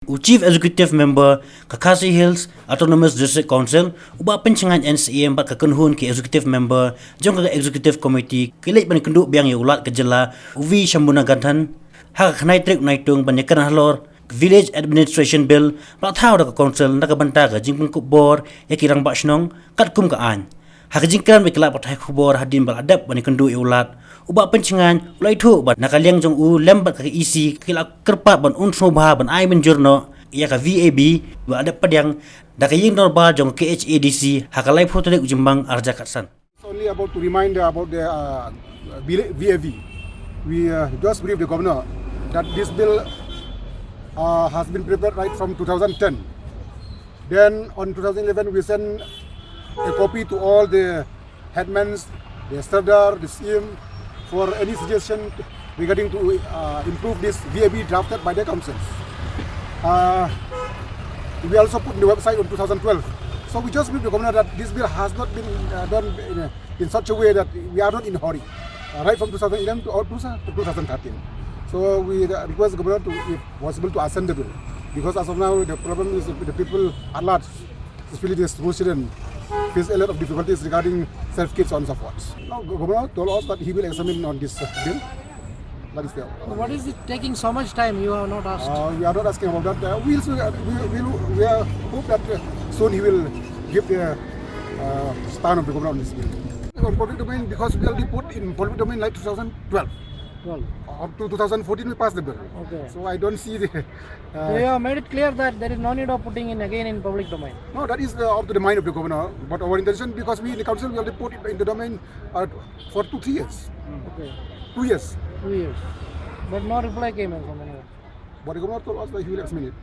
Chief Executive Member Kakasi Hills Autonomous District Council uba pencengan NCM bat kakenhun ke Executive Member jong ke Executive Committee kilik ban kenduk biang ya ulat kejela uvi Shambuna Gantan ha khnai trik naitung ban yakan halor Village Administration Bill ba thau da council na ka banta ga jingpung kubor ya kirang ba shnong kat kum ka an ha ka jingkran be kala pathai kubor hadin bal adap ban kendu ulat uba pencengan ulai thu ban nakaliang jong u lembat ka isi kila kerpa ban unsobha ban ai menjurno ya ka VAB ba adap padang da ka ying norba jong KHADC ha ka lai photo de ujimbang arja katsan. Only about to remind about the VAB. We just briefed the governor that this bill has been prepared right from 2010. Then on 2011 we sent a copy to all the headmen, the Sardar, the CM for any suggestion regarding to improve this VAB drafted by the councils. We also put in the website on 2012. So we just briefed the governor that this bill has not been done in such a way that we are not in a hurry, right from 2011 to 2013. So we request the governor to, if possible, to ascend the bill, because as of now the problem is the people at large, especially the residents, face a lot of difficulties regarding self-kits and so forth. Now, the governor told us that he will examine on this bill. That is the. What is it taking so much time? You have not asked. We are not asking about that. We hope that soon he will give the stand of the governor on this bill. On public domain, because we already put in public domain like 2012. Up to 2014 we passed the bill. Okay. So I don't see the. So you have made it clear that there is no need of putting in again in public domain. No, that is up to the mind of the governor. But our intention, because we in the council we already put it in the domain for 2-3 years. Okay. 2 years. 2 years. But no reply came in from anyone. But the governor told us that he will examine it.